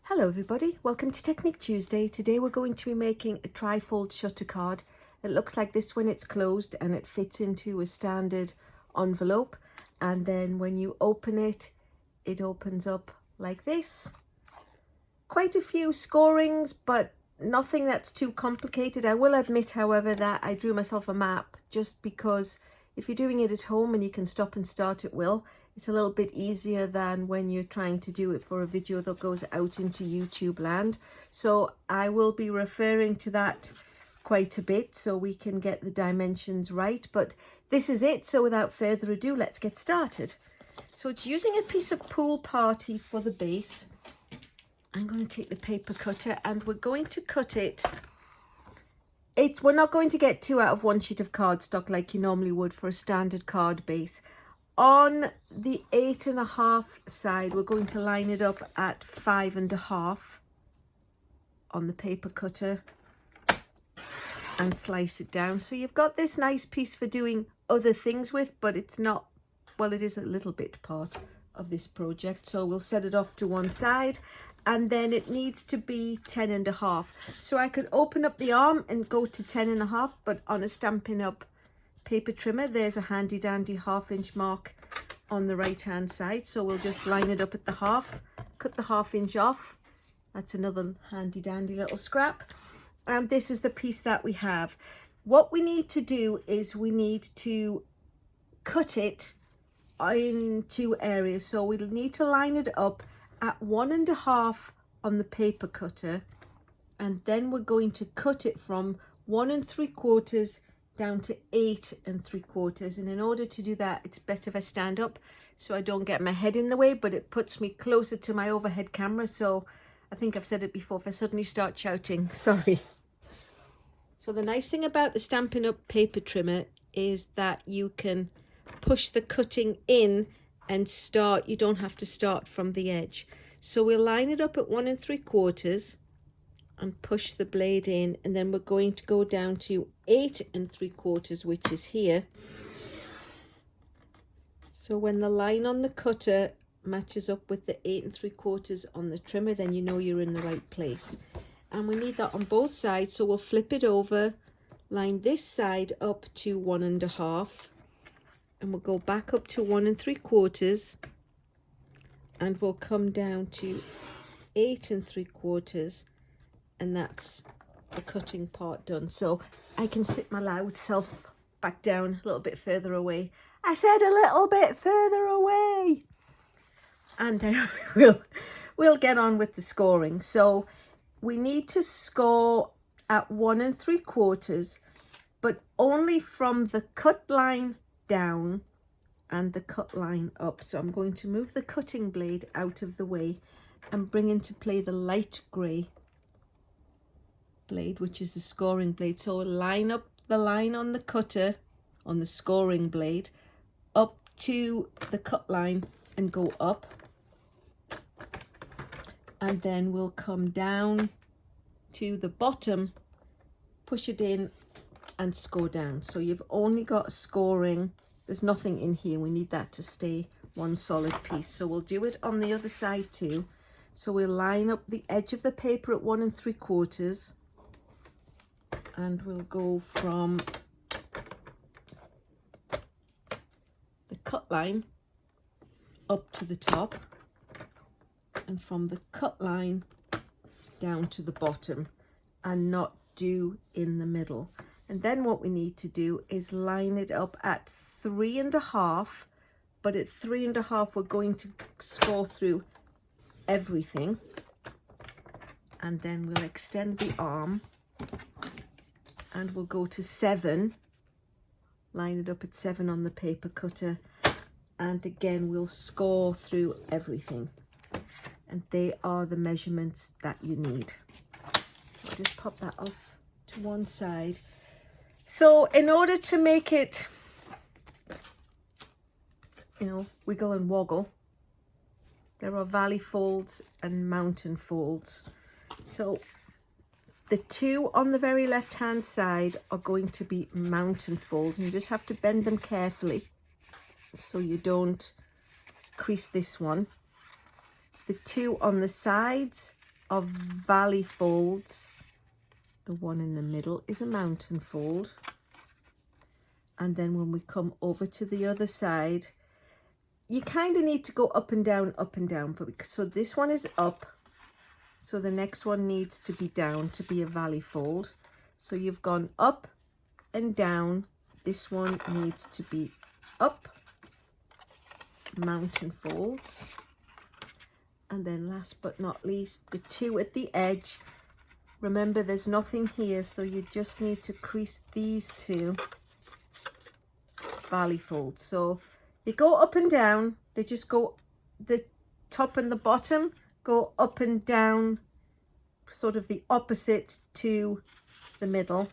Hello everybody, welcome to Technique Tuesday. Today we're going to be making a trifold shutter card. It looks like this when it's closed and it fits into a standard envelope, and then when you open it, it opens up like this. Quite a few scorings, but nothing that's too complicated. I will admit, however, that I drew myself a map just because if you're doing it at home and you can stop and start at will, it's a little bit easier than when you're trying to do it for a video that goes out into YouTube land. So I will be referring to that quite a bit so we can get the dimensions right. But this is it. So without further ado, let's get started. So it's using a piece of Pool Party for the base. I'm going to take the paper cutter and we're going to cut it. We're not going to get 2 out of 1 sheet of cardstock like you normally would for a standard card base. On the 8.5 side, we're going to line it up at 5.5 on the paper cutter and slice it down. So you've got this nice piece for doing other things with, but it's not, well, it is a little bit part of this project. So we'll set it off to one side, and then it needs to be 10.5. So I could open up the arm and go to 10.5, but on a Stampin' Up! Paper trimmer, there's a handy dandy 1/2 inch mark on the right hand side. So we'll just line it up at the half, cut the 1/2 inch off. That's another handy dandy little scrap. And this is the piece that we have. What we need to do is we need to cut it in 2 areas. So we'll need to line it up at 1.5 on the paper cutter, and then we're going to cut it from 1 3/4 down to 8 3/4. And in order to do that, it's better if I stand up so I don't get my head in the way, but it puts me closer to my overhead camera. So I think I've said it before, if I suddenly start shouting, sorry. So the nice thing about the Stampin' Up! Paper trimmer is that you can push the cutting in and start. You don't have to start from the edge. So we'll line it up at 1 3/4 and push the blade in, and then we're going to go down to 8 3/4, which is here. So when the line on the cutter matches up with the 8 3/4 on the trimmer, then you know you're in the right place. And we need that on both sides, so we'll flip it over, line this side up to 1.5, and we'll go back up to 1 3/4, and we'll come down to 8 3/4, and that's the cutting part done. So I can sit my loud self back down a little bit further away. I said a little bit further away. And we'll get on with the scoring. So we need to score at 1 3/4, but only from the cut line down and the cut line up. So I'm going to move the cutting blade out of the way and bring into play the light grey blade, which is the scoring blade. So line up the line on the cutter on the scoring blade up to the cut line and go up, and then we'll come down to the bottom, push it in and score down. So you've only got scoring, there's nothing in here. We need that to stay one solid piece. So we'll do it on the other side too. So we'll line up the edge of the paper at 1 3/4, and we'll go from the cut line up to the top, and from the cut line down to the bottom, and not do in the middle. And then what we need to do is line it up at 3.5, but at 3.5 we're going to score through everything, and then we'll extend the arm and we'll go to 7, line it up at 7 on the paper cutter, and again we'll score through everything, and they are the measurements that you need. I'll just pop that off to one side. So in order to make it, wiggle and woggle, there are valley folds and mountain folds. So the 2 on the very left hand side are going to be mountain folds, and you just have to bend them carefully so you don't crease this one. The 2 on the sides of valley folds. The one in the middle is a mountain fold. And then when we come over to the other side, you kind of need to go up and down, but so this one is up, so the next one needs to be down to be a valley fold. So you've gone up and down. This one needs to be up, mountain folds. And then last but not least, the two at the edge. Remember, there's nothing here, so you just need to crease these two valley folds. So they go up and down, they just go, the top and the bottom go up and down, sort of the opposite to the middle.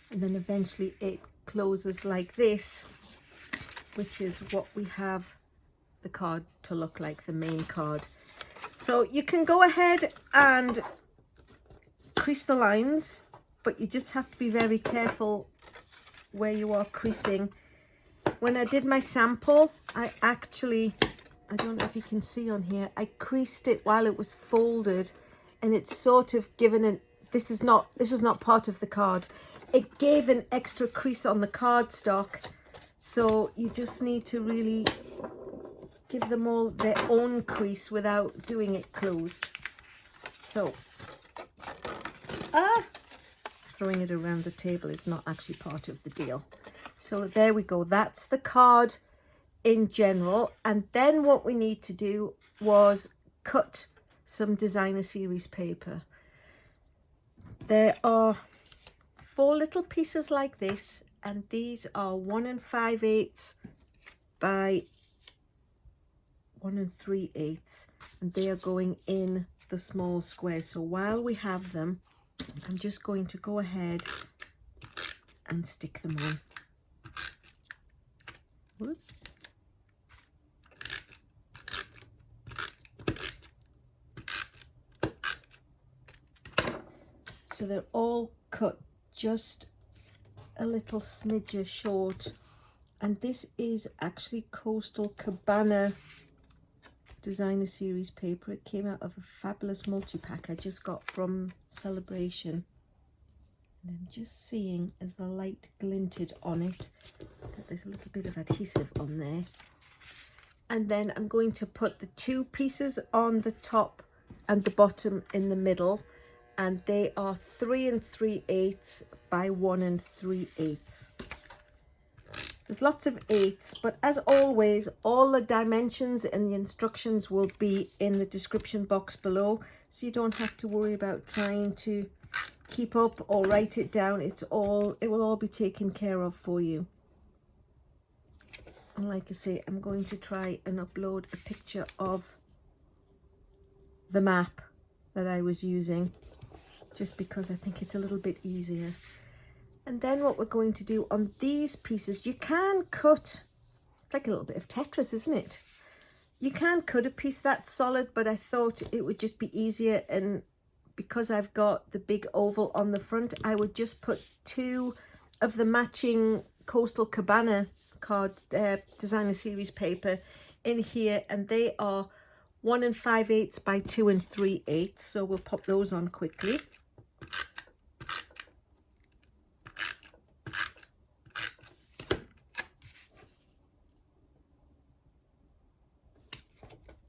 And then eventually it closes like this, which is what we have the card to look like, the main card. So you can go ahead and crease the lines, but you just have to be very careful where you are creasing. When I did my sample, I don't know if you can see on here, I creased it while it was folded, and it's sort of given an, this is not part of the card. It gave an extra crease on the cardstock, so you just need to really give them all their own crease without doing it closed. So, throwing it around the table is not actually part of the deal. So there we go. That's the card in general. And then what we need to do was cut some designer series paper. There are 4 little pieces like this, and these are 1 5/8 by 1 3/8, and they are going in the small square. So while we have them, I'm just going to go ahead and stick them on. Whoops. So they're all cut just a little smidge short, and this is actually Coastal Cabana designer series paper. It came out of a fabulous multi-pack I just got from Celebration, and I'm just seeing as the light glinted on it that there's a little bit of adhesive on there. And then I'm going to put the 2 pieces on the top and the bottom in the middle, and they are 3 3/8 by 1 3/8. There's lots of 8s, but as always, all the dimensions and the instructions will be in the description box below, so you don't have to worry about trying to keep up or write it down. It will all be taken care of for you. And like I say, I'm going to try and upload a picture of the map that I was using, just because I think it's a little bit easier. And then what we're going to do on these pieces, you can cut, it's like a little bit of Tetris, isn't it? You can cut a piece that solid, but I thought it would just be easier, and because I've got the big oval on the front, I would just put 2 of the matching Coastal Cabana card designer series paper in here, and they are 1 5/8 by 2 3/8. So we'll pop those on quickly.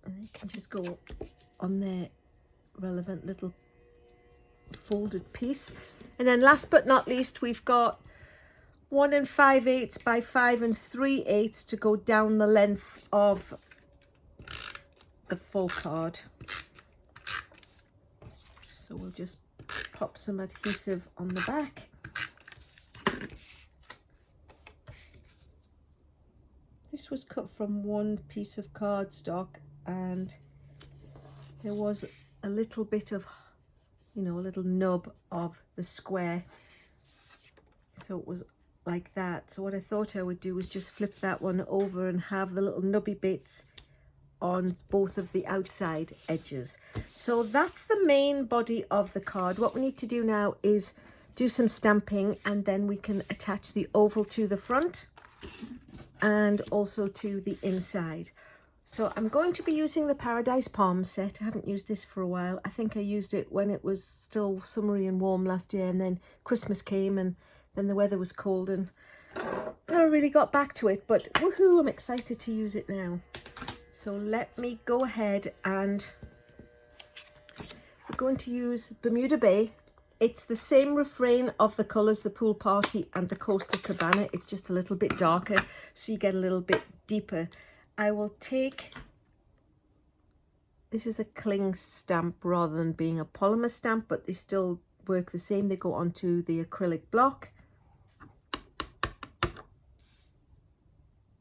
And they can just go on their relevant little folded piece. And then last but not least, we've got 1 5/8 by 5 3/8 to go down the length of the full card. So we'll just pop some adhesive on the back. This was cut from 1 piece of cardstock, and there was a little bit of, you know, a little nub of the square, so it was like that. So what I thought I would do was just flip that one over and have the little nubby bits on both of the outside edges. So that's the main body of the card. What we need to do now is do some stamping, and then we can attach the oval to the front and also to the inside. So I'm going to be using the Paradise Palm set. I haven't used this for a while. I think I used it when it was still summery and warm last year, and then Christmas came and then the weather was cold and I never really got back to it, but woohoo, I'm excited to use it now. So let me go ahead, and we're going to use Bermuda Bay. It's the same refrain of the colours, the Pool Party and the Coastal Cabana. It's just a little bit darker, so you get a little bit deeper. I will take, this is a cling stamp rather than being a polymer stamp, but they still work the same. They go onto the acrylic block.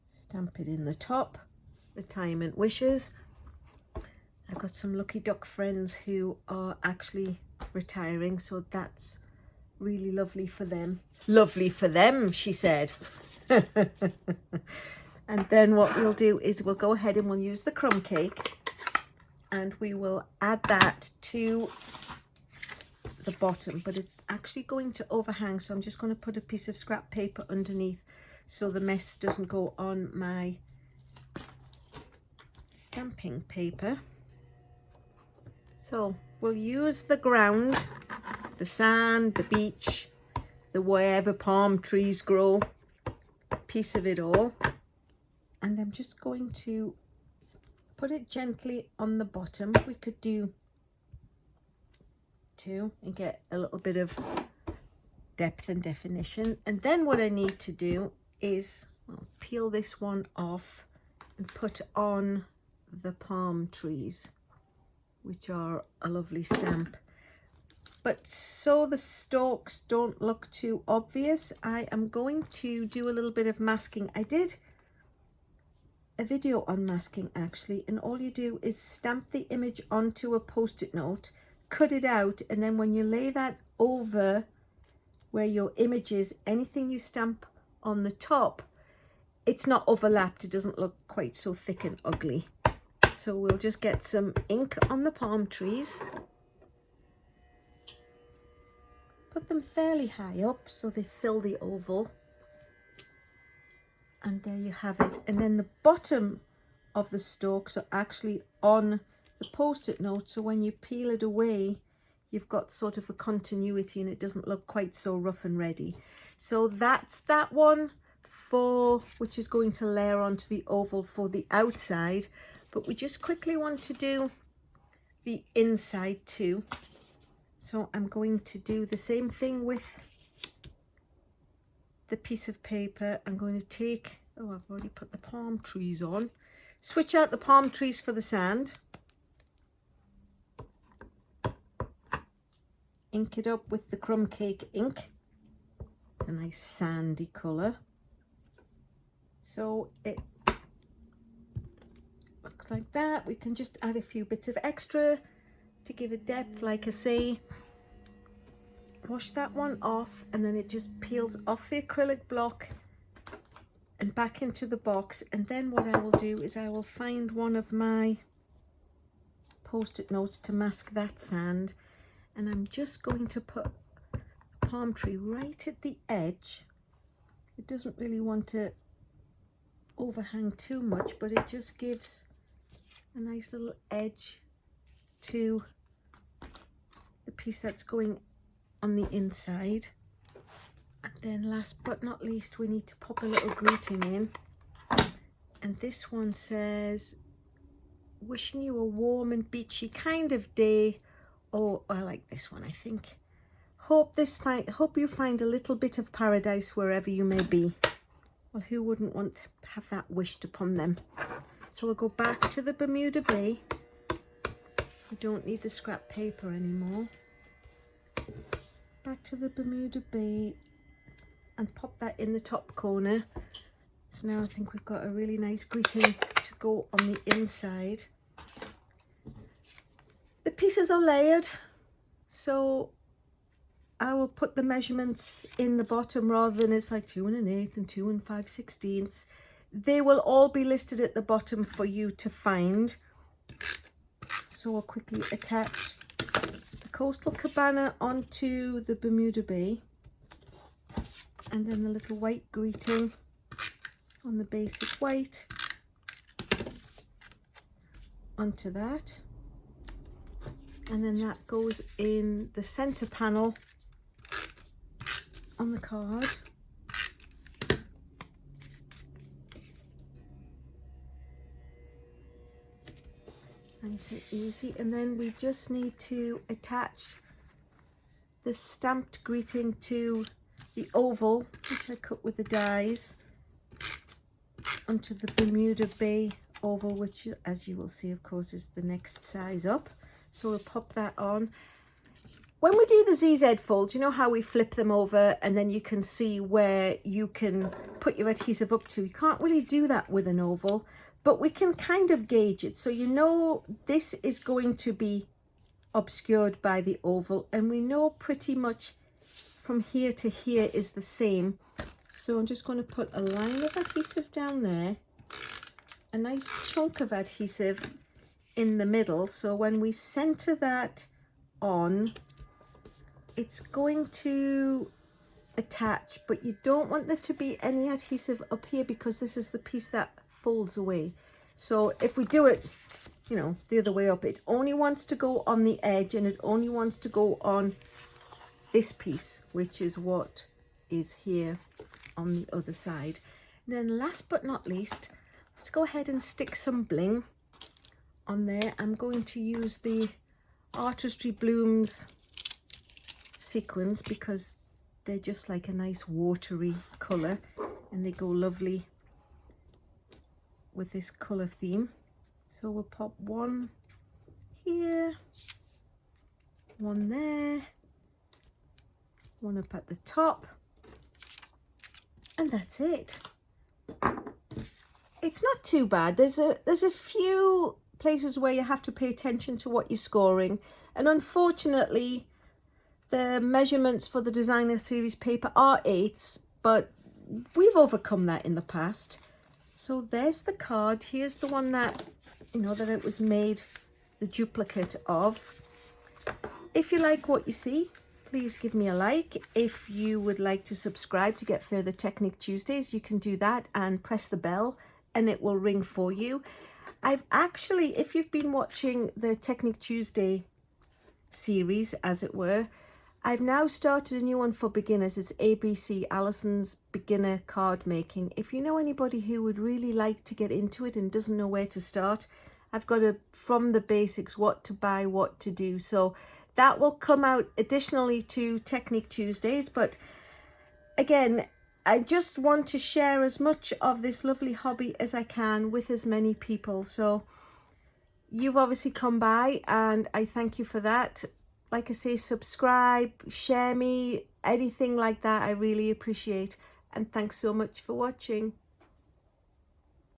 Stamp it in the top. Retirement wishes. I've got some lucky duck friends who are actually retiring, so that's really lovely for them. Lovely for them, she said. And then what we'll do is we'll go ahead and we'll use the crumb cake, and we will add that to the bottom, but it's actually going to overhang, so I'm just going to put a piece of scrap paper underneath so the mess doesn't go on my stamping paper. So we'll use the ground, the sand, the beach, the wherever palm trees grow, a piece of it all. And I'm just going to put it gently on the bottom. We could do two and get a little bit of depth and definition. And then what I need to do is peel this one off and put on the palm trees, which are a lovely stamp. But so the stalks don't look too obvious, I am going to do a little bit of masking. I did a video on masking actually, and all you do is stamp the image onto a post-it note, cut it out, and then when you lay that over where your image is, anything you stamp on the top, it's not overlapped, it doesn't look quite so thick and ugly. So we'll just get some ink on the palm trees, put them fairly high up so they fill the oval. And there you have it. And then the bottom of the stalks are actually on the post-it note, so when you peel it away, you've got sort of a continuity and it doesn't look quite so rough and ready. So that's that one, for which is going to layer onto the oval for the outside. But we just quickly want to do the inside too. So I'm going to do the same thing with the piece of paper. I'm going to take, oh, I've already put the palm trees on. Switch out the palm trees for the sand. Ink it up with the crumb cake ink, a nice sandy colour. So it looks like that. We can just add a few bits of extra to give it depth, like I say. Wash that one off, and then it just peels off the acrylic block and back into the box. And then what I will do is I will find one of my post-it notes to mask that sand, and I'm just going to put a palm tree right at the edge. It doesn't really want to overhang too much, but it just gives a nice little edge to the piece that's going on the inside. And then last but not least, we need to pop a little greeting in, and this one says, wishing you a warm and beachy kind of day. Oh, I like this one, I think. Hope you find a little bit of paradise wherever you may be. Well, who wouldn't want to have that wished upon them? So we'll go back to the Bermuda Bay. We don't need the scrap paper anymore. Back to the Bermuda Bay and pop that in the top corner. So now I think we've got a really nice greeting to go on the inside. The pieces are layered, so I will put the measurements in the bottom rather than it's like 2 1/8 and 2 5/16. They will all be listed at the bottom for you to find. So I'll quickly attach the Coastal Cabana onto the Bermuda Bay, and then the little white greeting on the basic white. onto that, and then that goes in the center panel on the card. Nice and easy. And then we just need to attach the stamped greeting to the oval, which I cut with the dies, onto the Bermuda Bay oval, which, as you will see, of course, is the next size up. So we'll pop that on. When we do the ZZ folds, you know how we flip them over and then you can see where you can put your adhesive up to. You can't really do that with an oval, but we can kind of gauge it. So you know this is going to be obscured by the oval, and we know pretty much from here to here is the same. So I'm just going to put a line of adhesive down there, a nice chunk of adhesive in the middle. So when we center that on, it's going to attach, but you don't want there to be any adhesive up here because this is the piece that folds away. So if we do it, you know, the other way up, it only wants to go on the edge, and it only wants to go on this piece, which is what is here on the other side. And then last but not least, let's go ahead and stick some bling on there. I'm going to use the Artistry Blooms Sequins because they're just like a nice watery color, and they go lovely with this color theme. So we'll pop one here, one there, one up at the top, and that's it. It's not too bad. There's a few places where you have to pay attention to what you're scoring, and unfortunately the measurements for the designer series paper are 8s, but we've overcome that in the past. So there's the card. Here's the one that, you know, that it was made the duplicate of. If you like what you see, please give me a like. If you would like to subscribe to get further Technique Tuesdays, you can do that and press the bell and it will ring for you. I've actually, if you've been watching the Technique Tuesday series, as it were, I've now started a new one for beginners. It's ABC, Alison's Beginner Card Making. If you know anybody who would really like to get into it and doesn't know where to start, I've got a from the basics, what to buy, what to do. So that will come out additionally to Technique Tuesdays. But again, I just want to share as much of this lovely hobby as I can with as many people. So you've obviously come by and I thank you for that. Like I say, subscribe, share me, anything like that, I really appreciate. And thanks so much for watching.